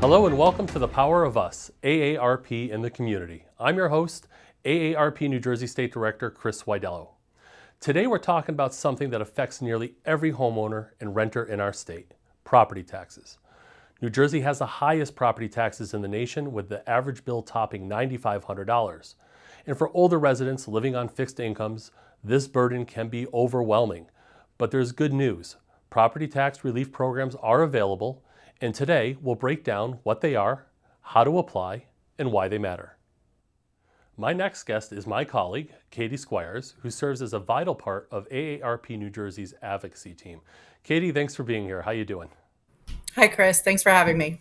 Hello and welcome to The Power of Us, AARP in the Community. I'm your host, AARP New Jersey State Director Chris Widelo. Today we're talking about something that affects nearly every homeowner and renter in our state, property taxes. New Jersey has the highest property taxes in the nation, with the average bill topping $9,500. And for older residents living on fixed incomes, this burden can be overwhelming. But there's good news. Property tax relief programs are available, and today we'll break down what they are, how to apply, and why they matter. My next guest is my colleague, Katie Squires, who serves as a vital part of AARP New Jersey's advocacy team. Katie, thanks for being here. How you doing? Hi, Chris. Thanks for having me.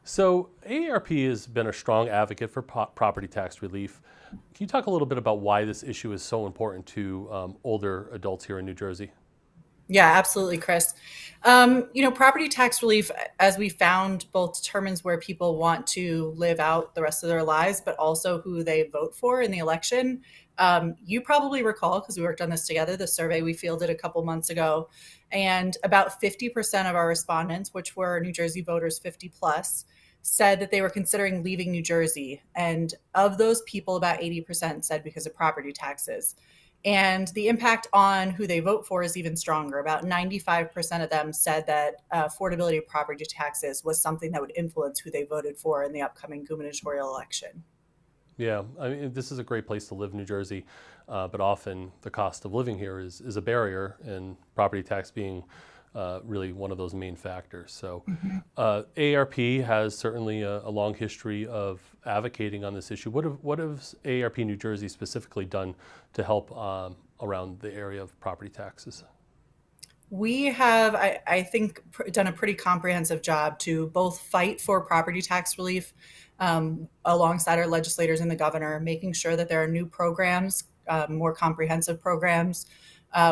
So AARP has been a strong advocate for property tax relief. Can you talk a little bit about why this issue is so important to older adults here in New Jersey? Yeah, absolutely, Chris. Property tax relief, as we found, both determines where people want to live out the rest of their lives, but also who they vote for in the election. You probably recall, because we worked on this together, the survey we fielded a couple months ago, and about 50% of our respondents, which were New Jersey voters 50 plus, said that they were considering leaving New Jersey. And of those people, about 80% said because of property taxes. And the impact on who they vote for is even stronger. About 95% of them said that affordability of property taxes was something that would influence who they voted for in the upcoming gubernatorial election. Yeah, I mean, this is a great place to live, New Jersey, but often the cost of living here is a barrier, and property tax being really one of those main factors. So AARP has certainly a long history of advocating on this issue. What has AARP New Jersey specifically done to help around the area of property taxes? We have, I think, done a pretty comprehensive job to both fight for property tax relief alongside our legislators and the governor, making sure that there are new programs, more comprehensive programs.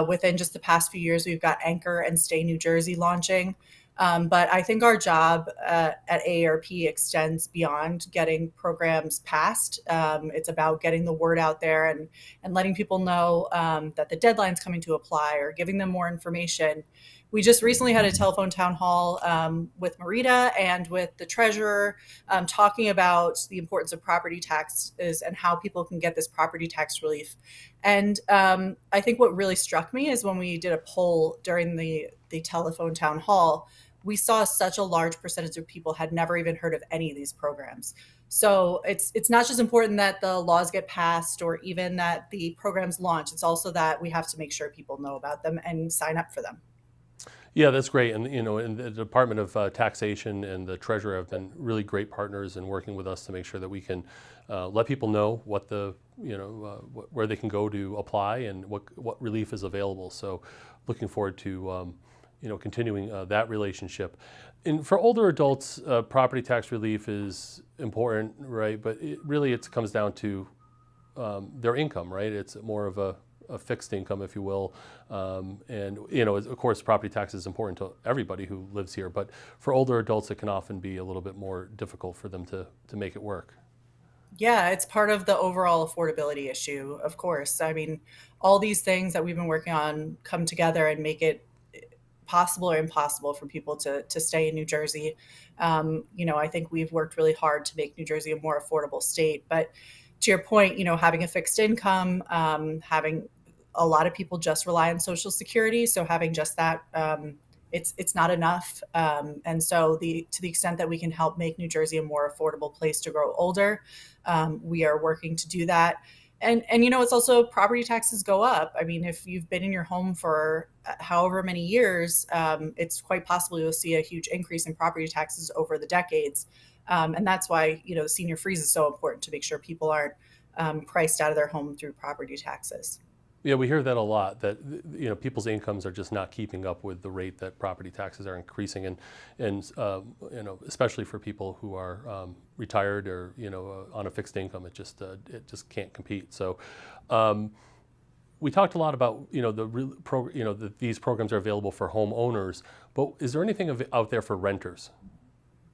Within just the past few years, we've got Anchor and Stay New Jersey launching. But I think our job at AARP extends beyond getting programs passed. It's about getting the word out there and letting people know that the deadline's coming to apply, or giving them more information. We just recently had a telephone town hall with Marita and with the treasurer, talking about the importance of property taxes and how people can get this property tax relief. And I think what really struck me is when we did a poll during the telephone town hall, we saw such a large percentage of people had never even heard of any of these programs. So it's not just important that the laws get passed or even that the programs launch. It's also that we have to make sure people know about them and sign up for them. Yeah, that's great. And in the Department of Taxation and the Treasurer have been really great partners in working with us to make sure that we can let people know what where they can go to apply and what relief is available. So, looking forward to continuing that relationship. And for older adults, property tax relief is important, right? But it comes down to their income, right? It's more of a fixed income, if you will. And of course, property tax is important to everybody who lives here, but for older adults, it can often be a little bit more difficult for them to make it work. Yeah, it's part of the overall affordability issue, of course. I mean, all these things that we've been working on come together and make it possible or impossible for people to stay in New Jersey. I think we've worked really hard to make New Jersey a more affordable state. But to your point, having a fixed income, having a lot of people just rely on Social Security. So having just that, it's not enough. And so to the extent that we can help make New Jersey a more affordable place to grow older, we are working to do that. And it's also property taxes go up. I mean, if you've been in your home for however many years, it's quite possible you'll see a huge increase in property taxes over the decades. And that's why, the senior freeze is so important, to make sure people aren't priced out of their home through property taxes. Yeah, we hear that a lot, that people's incomes are just not keeping up with the rate that property taxes are increasing, and especially for people who are retired or on a fixed income, it just can't compete. So we talked a lot about that these programs are available for homeowners, but is there anything out there for renters?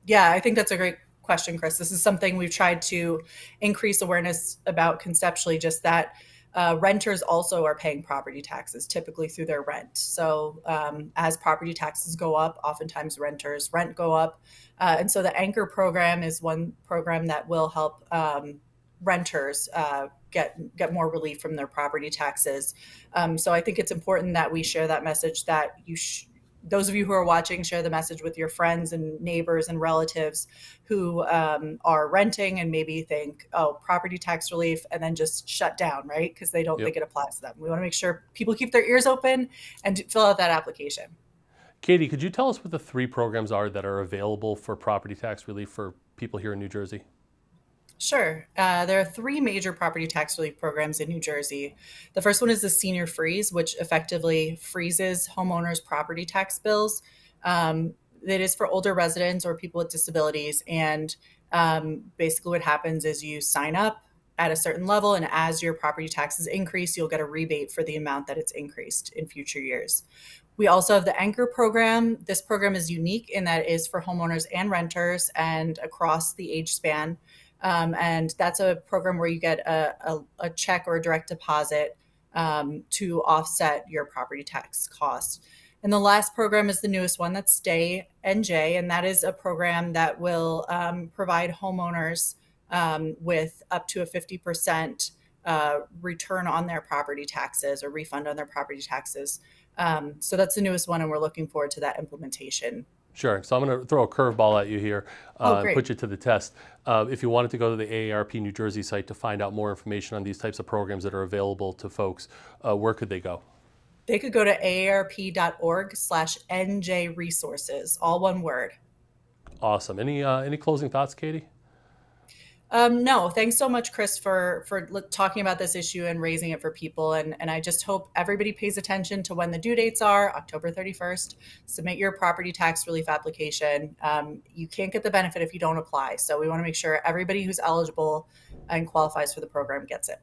Yeah, I think that's a great question, Chris. This is something we've tried to increase awareness about conceptually, just that Renters also are paying property taxes, typically through their rent. So as property taxes go up, oftentimes renters' rent go up. And so the Anchor program is one program that will help renters get more relief from their property taxes. So I think it's important that we share that message, that those of you who are watching, share the message with your friends and neighbors and relatives who are renting and maybe think, oh, property tax relief, and then just shut down, right? Because they don't think it applies to them. We want to make sure people keep their ears open and fill out that application. Katie, could you tell us what the 3 programs are that are available for property tax relief for people here in New Jersey? Sure. There are 3 major property tax relief programs in New Jersey. The first one is the Senior Freeze, which effectively freezes homeowners' property tax bills. It is for older residents or people with disabilities. And basically what happens is you sign up at a certain level, and as your property taxes increase, you'll get a rebate for the amount that it's increased in future years. We also have the Anchor program. This program is unique in that it is for homeowners and renters and across the age span. And that's a program where you get a check or a direct deposit to offset your property tax costs. And the last program is the newest one, that's Stay NJ, and that is a program that will provide homeowners with up to a 50% return on their property taxes or refund on their property taxes. So that's the newest one, and we're looking forward to that implementation. Sure. So I'm going to throw a curveball at you here and Great. put you to the test. If you wanted to go to the AARP New Jersey site to find out more information on these types of programs that are available to folks, where could they go? They could go to aarp.org/NJ resources, all one word. Awesome. Any closing thoughts, Katie? No, thanks so much, Chris, for talking about this issue and raising it for people. And I just hope everybody pays attention to when the due dates are, October 31st. Submit your property tax relief application. You can't get the benefit if you don't apply. So we want to make sure everybody who's eligible and qualifies for the program gets it.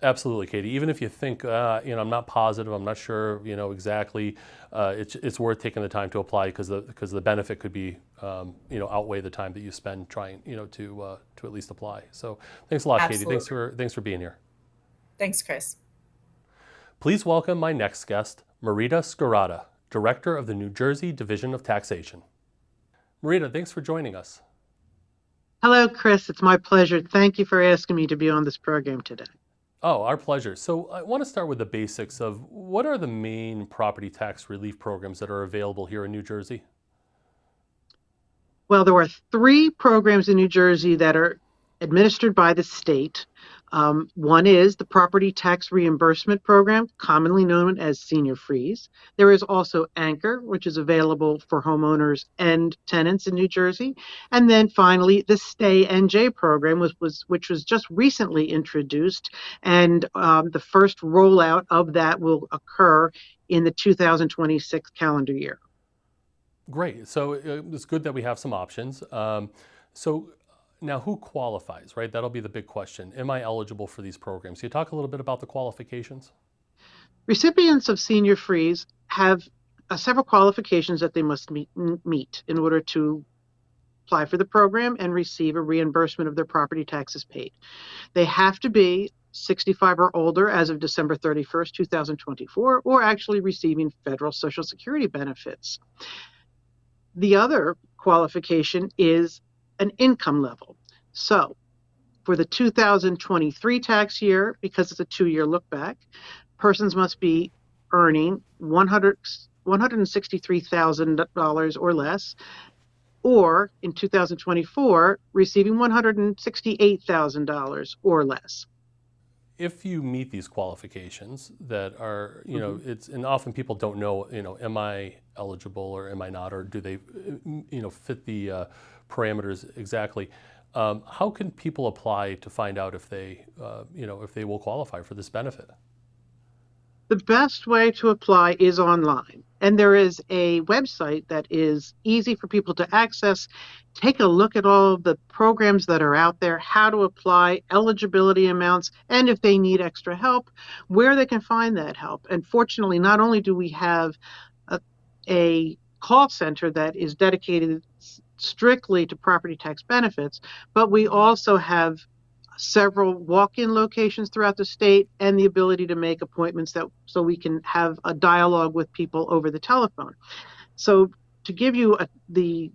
Absolutely, Katie. Even if you think, I'm not positive, I'm not sure, exactly, it's worth taking the time to apply because the benefit could be, outweigh the time that you spend trying, to at least apply. So thanks a lot, Absolutely. Katie. Thanks for being here. Thanks, Chris. Please welcome my next guest, Marita Sciarrotta, Director of the New Jersey Division of Taxation. Marita, thanks for joining us. Hello, Chris. It's my pleasure. Thank you for asking me to be on this program today. Oh, our pleasure. So I want to start with the basics of what are the main property tax relief programs that are available here in New Jersey? Well, there are 3 programs in New Jersey that are administered by the state. One is the Property Tax Reimbursement Program, commonly known as Senior Freeze. There is also Anchor, which is available for homeowners and tenants in New Jersey. And then finally, the Stay NJ program, which was just recently introduced. And the first rollout of that will occur in the 2026 calendar year. Great. So it's good that we have some options. So now who qualifies, right? That'll be the big question. Am I eligible for these programs? Can you talk a little bit about the qualifications? Recipients of Senior Freeze have several qualifications that they must meet in order to apply for the program and receive a reimbursement of their property taxes paid. They have to be 65 or older as of December 31st, 2024, or actually receiving federal Social Security benefits. The other qualification is an income level. So for the 2023 tax year, because it's a 2-year look back, persons must be earning $163,000 or less, or in 2024, receiving $168,000 or less. If you meet these qualifications that are, and often people don't know, am I eligible or am I not, or do they, fit the parameters exactly? How can people apply to find out if they, if they will qualify for this benefit? The best way to apply is online. And there is a website that is easy for people to access. Take a look at all of the programs that are out there, how to apply, eligibility amounts, and if they need extra help, where they can find that help. And fortunately, not only do we have a call center that is dedicated strictly to property tax benefits, but we also have several walk-in locations throughout the state, and the ability to make appointments so we can have a dialogue with people over the telephone. So to give you the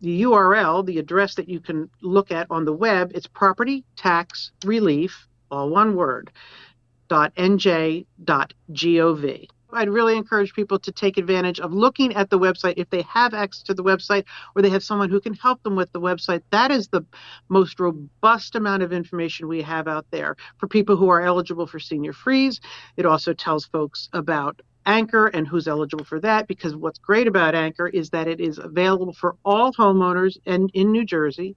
URL, the address that you can look at on the web, it's property tax relief, all one word, .nj.gov. I'd really encourage people to take advantage of looking at the website if they have access to the website or they have someone who can help them with the website. That is the most robust amount of information we have out there for people who are eligible for senior freeze. It also tells folks about Anchor and who's eligible for that, because what's great about Anchor is that it is available for all homeowners in New Jersey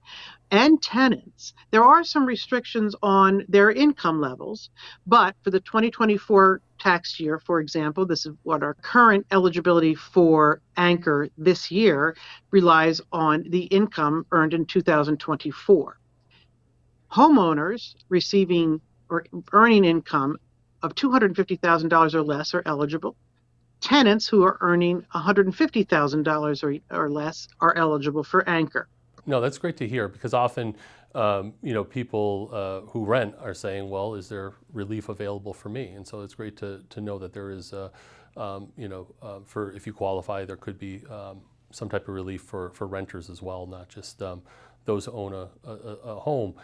and tenants. There are some restrictions on their income levels, but for the 2024 tax year, for example, this is what our current eligibility for Anchor this year relies on the income earned in 2024. Homeowners receiving or earning income of $250,000 or less are eligible. Tenants who are earning $150,000 or less are eligible for Anchor. No, that's great to hear, because often, people who rent are saying, well, is there relief available for me? And so it's great to know that there is, for if you qualify, there could be some type of relief for renters as well, not just those who own a home.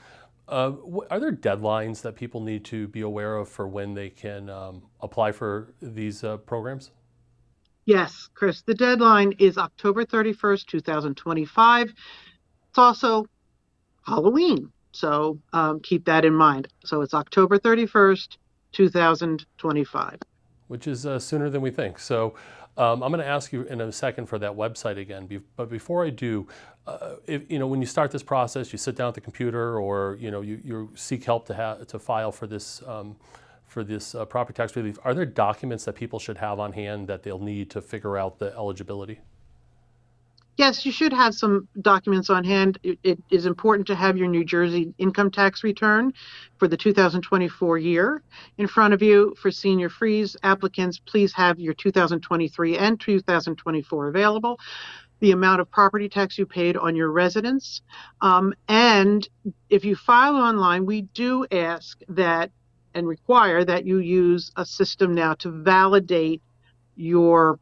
Are there deadlines that people need to be aware of for when they can apply for these programs? Yes, Chris, the deadline is October 31st, 2025. It's also Halloween, so keep that in mind. So it's October 31st, 2025. Which is sooner than we think. So I'm going to ask you in a second for that website again. But before I do, when you start this process, you sit down at the computer, or you seek help to file for this property tax relief. Are there documents that people should have on hand that they'll need to figure out the eligibility? Yes, you should have some documents on hand. It is important to have your New Jersey income tax return for the 2024 year in front of you. For senior freeze applicants, please have your 2023 and 2024 available, the amount of property tax you paid on your residence. And if you file online, we do ask that and require that you use a system now to validate your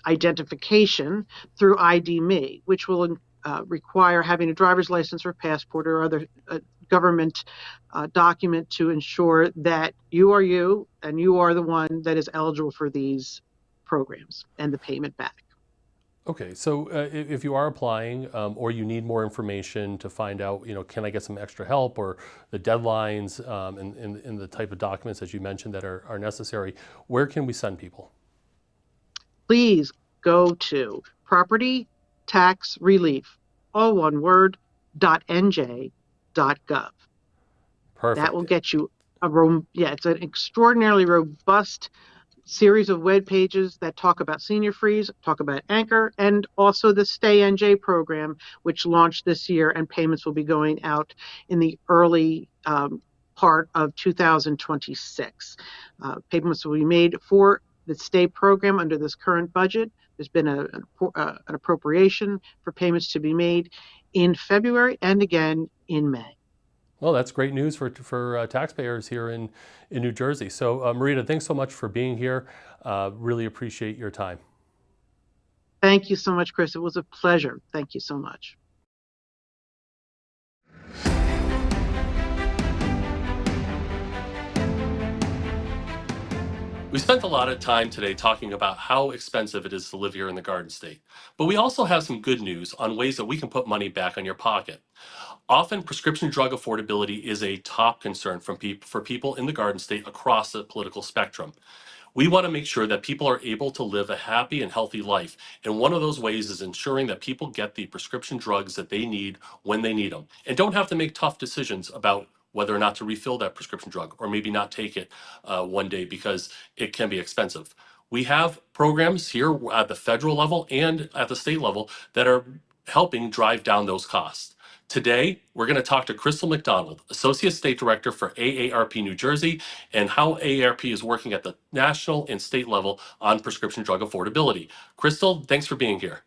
identification through ID.me, which will require having a driver's license or passport or other government document to ensure that you are you and you are the one that is eligible for these programs and the payment back. Okay, so if you are applying or you need more information to find out, can I get some extra help, or the deadlines and the type of documents that you mentioned that are necessary, where can we send people? Please go to property tax relief, all one word, .nj.gov. Perfect. That will get you it's an extraordinarily robust series of web pages that talk about senior freeze, talk about Anchor, and also the Stay NJ program, which launched this year, and payments will be going out in the early part of 2026. Payments will be made for the Stay program under this current budget. There's been an appropriation for payments to be made in February and again in May. Well, that's great news for taxpayers here in New Jersey. So, Marita, thanks so much for being here. Really appreciate your time. Thank you so much, Chris. It was a pleasure. Thank you so much. We spent a lot of time today talking about how expensive it is to live here in the Garden State, but we also have some good news on ways that we can put money back in your pocket. Often, prescription drug affordability is a top concern for people in the Garden State across the political spectrum. We want to make sure that people are able to live a happy and healthy life, and one of those ways is ensuring that people get the prescription drugs that they need when they need them, and don't have to make tough decisions about whether or not to refill that prescription drug, or maybe not take it one day because it can be expensive. We have programs here at the federal level and at the state level that are helping drive down those costs. Today, we're going to talk to Crystal McDonald, Associate State Director for AARP New Jersey, and how AARP is working at the national and state level on prescription drug affordability. Crystal, thanks for being here.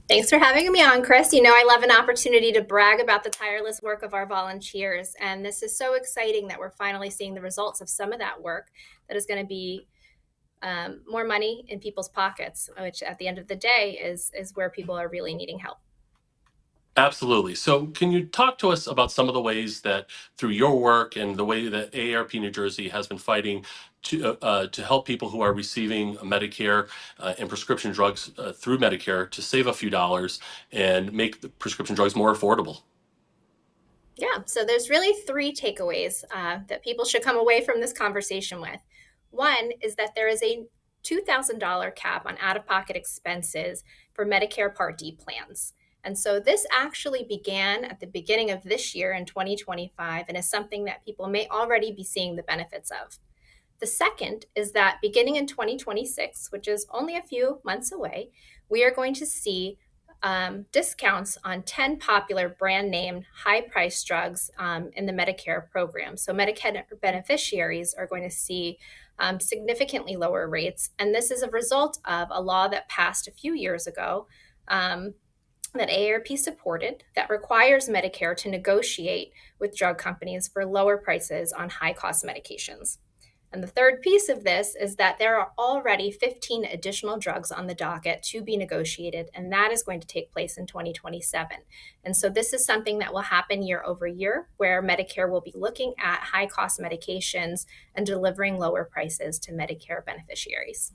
Thanks for having me on, Chris. You know, I love an opportunity to brag about the tireless work of our volunteers. And this is so exciting that we're finally seeing the results of some of that work that is going to be more money in people's pockets, which at the end of the day is where people are really needing help. Absolutely. So, can you talk to us about some of the ways that, through your work and the way that AARP New Jersey has been fighting to help people who are receiving Medicare and prescription drugs through Medicare to save a few dollars and make the prescription drugs more affordable? Yeah, so there's really three takeaways that people should come away from this conversation with. One is that there is a $2,000 cap on out-of-pocket expenses for Medicare Part D plans. And so this actually began at the beginning of this year in 2025 and is something that people may already be seeing the benefits of. The second is that beginning in 2026, which is only a few months away, we are going to see discounts on 10 popular brand name high price drugs in the Medicare program. So Medicare beneficiaries are going to see significantly lower rates. And this is a result of a law that passed a few years ago that AARP supported that requires Medicare to negotiate with drug companies for lower prices on high cost medications. And the third piece of this is that there are already 15 additional drugs on the docket to be negotiated, and that is going to take place in 2027. And so this is something that will happen year over year, where Medicare will be looking at high cost medications and delivering lower prices to Medicare beneficiaries.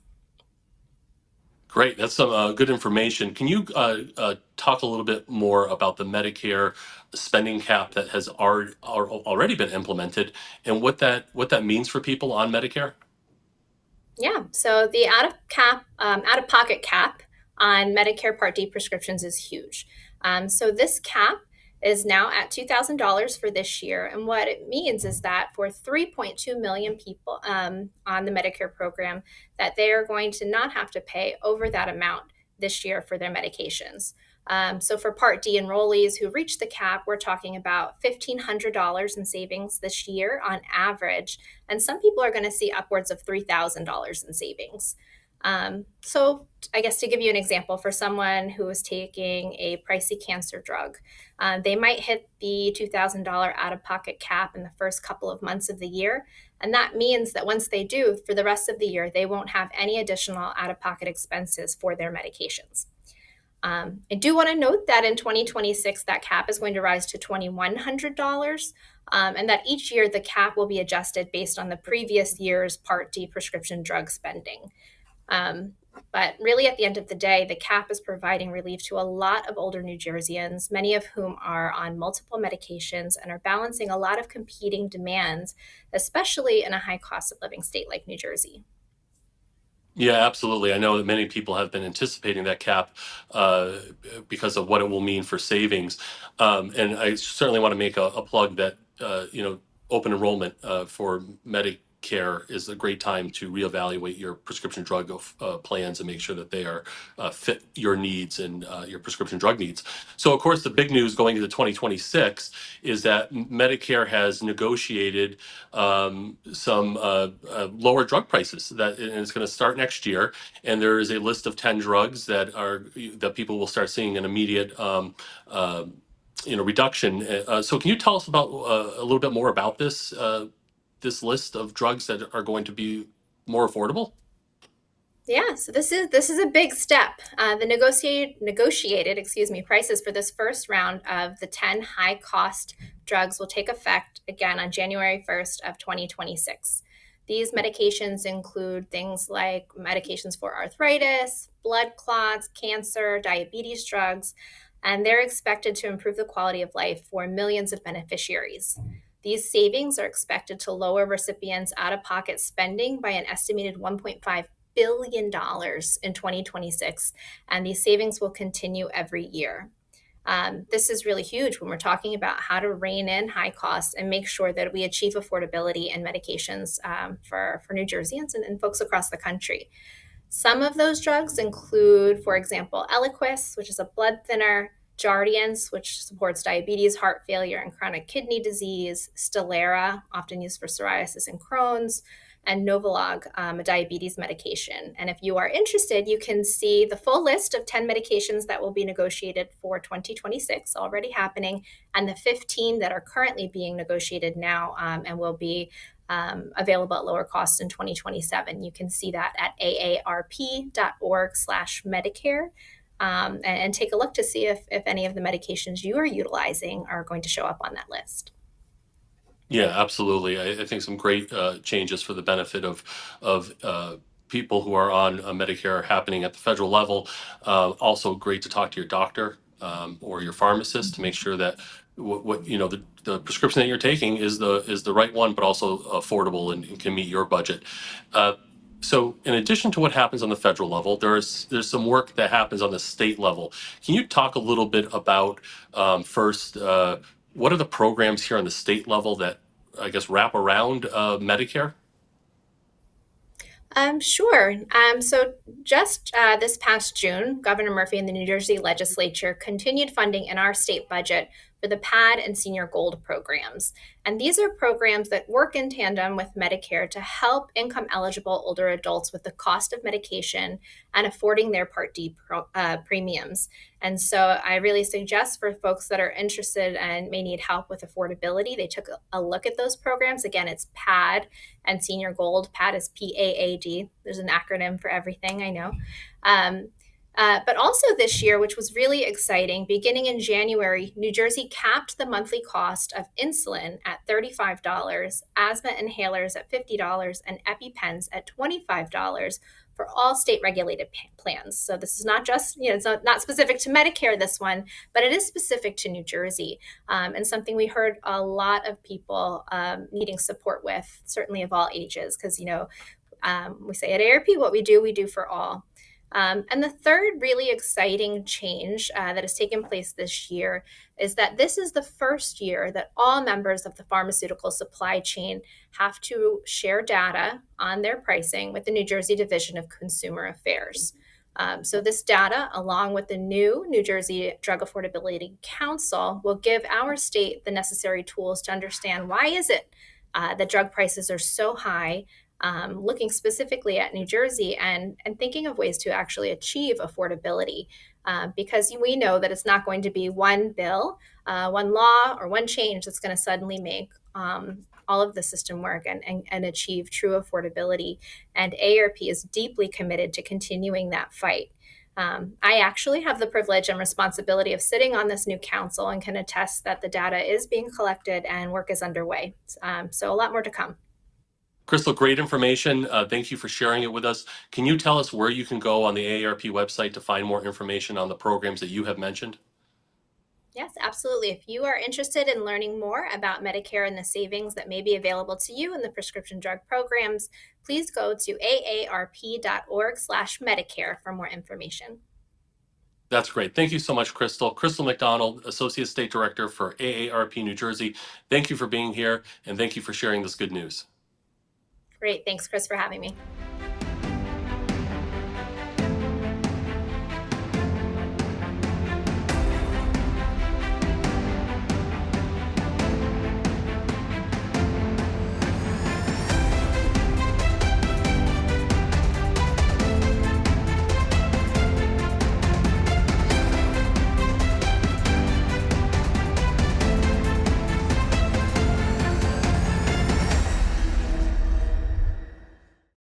Great, that's some good information. Can you talk a little bit more about the Medicare spending cap that has already been implemented and what that means for people on Medicare? Yeah, so the out of pocket cap on Medicare Part D prescriptions is huge. So this cap is now at $2,000 for this year, and what it means is that for 3.2 million people on the Medicare program, that they are going to not have to pay over that amount this year for their medications. So for Part D enrollees who reach the cap, we're talking about $1,500 in savings this year on average, and some people are going to see upwards of $3,000 in savings. So I guess to give you an example, for someone who is taking a pricey cancer drug, they might hit the $2,000 out-of-pocket cap in the first couple of months of the year. And that means that once they do, for the rest of the year, they won't have any additional out-of-pocket expenses for their medications. I do want to note that in 2026, that cap is going to rise to $2,100, and that each year the cap will be adjusted based on the previous year's Part D prescription drug spending. But really, at the end of the day, the cap is providing relief to a lot of older New Jerseyans, many of whom are on multiple medications and are balancing a lot of competing demands, especially in a high cost of living state like New Jersey. Yeah, absolutely. I know that many people have been anticipating that cap uh, because of what it will mean for savings. And I certainly want to make a plug that, open enrollment for Medicare is a great time to reevaluate your prescription drug plans and make sure that they are fit your needs and your prescription drug needs. So, of course, the big news going into 2026 is that Medicare has negotiated some lower drug prices and it's going to start next year. And there is a list of 10 drugs that people will start seeing an immediate reduction. So can you tell us about a little bit more about this list of drugs that are going to be more affordable? Yeah, so this is a big step. The negotiated, prices for this first round of the 10 high cost drugs will take effect again on January 1st of 2026. These medications include things like medications for arthritis, blood clots, cancer, diabetes drugs, and they're expected to improve the quality of life for millions of beneficiaries. These savings are expected to lower recipients' out of pocket spending by an estimated $1.5 billion in 2026, and these savings will continue every year. This is really huge when we're talking about how to rein in high costs and make sure that we achieve affordability and medications for New Jerseyans and folks across the country. Some of those drugs include, for example, Eliquis, which is a blood thinner, Jardiance, which supports diabetes, heart failure, and chronic kidney disease, Stelara, often used for psoriasis and Crohn's, and Novolog, a diabetes medication. And if you are interested, you can see the full list of 10 medications that will be negotiated for 2026, already happening, and the 15 that are currently being negotiated now and will be available at lower costs in 2027. You can see that at aarp.org/Medicare. And take a look to see if any of the medications you are utilizing are going to show up on that list. Yeah, absolutely. I think some great changes for the benefit of people who are on Medicare are happening at the federal level. Also, great to talk to your doctor or your pharmacist to make sure that what you know the prescription that you're taking is the right one, but also affordable and can meet your budget. So, in addition to what happens on the federal level, there's some work that happens on the state level. Can you talk a little bit about first? What are the programs here on the state level that I guess wrap around Medicare? Sure. So just this past June, Governor Murphy and the New Jersey legislature continued funding in our state budget for the PAD and Senior Gold programs. And these are programs that work in tandem with Medicare to help income eligible older adults with the cost of medication and affording their Part D premiums. And so I really suggest for folks that are interested and may need help with affordability, they took a look at those programs. Again, it's PAD and Senior Gold. PAD is PAAD. There's an acronym for everything, I know. But also this year, which was really exciting, beginning in January, New Jersey capped the monthly cost of insulin at $35, asthma inhalers at $50, and EpiPens at $25 for all state regulated plans. So this is not just, it's not specific to Medicare, this one, but it is specific to New Jersey, and something we heard a lot of people needing support with, certainly of all ages, because, we say at AARP, what we do for all. And the third really exciting change that has taken place this year is that this is the first year that all members of the pharmaceutical supply chain have to share data on their pricing with the New Jersey Division of Consumer Affairs. So this data, along with the new New Jersey Drug Affordability Council, will give our state the necessary tools to understand why is it that drug prices are so high, looking specifically at New Jersey and thinking of ways to actually achieve affordability, because we know that it's not going to be one bill, one law, or one change that's going to suddenly make all of the system work and achieve true affordability. And AARP is deeply committed to continuing that fight. I actually have the privilege and responsibility of sitting on this new council and can attest that the data is being collected and work is underway. So a lot more to come. Crystal, great information. Thank you for sharing it with us. Can you tell us where you can go on the AARP website to find more information on the programs that you have mentioned? Yes, absolutely. If you are interested in learning more about Medicare and the savings that may be available to you in the prescription drug programs, please go to aarp.org/Medicare for more information. That's great. Thank you so much, Crystal. Crystal McDonald, Associate State Director for AARP New Jersey. Thank you for being here, and thank you for sharing this good news. Great. Thanks, Chris, for having me.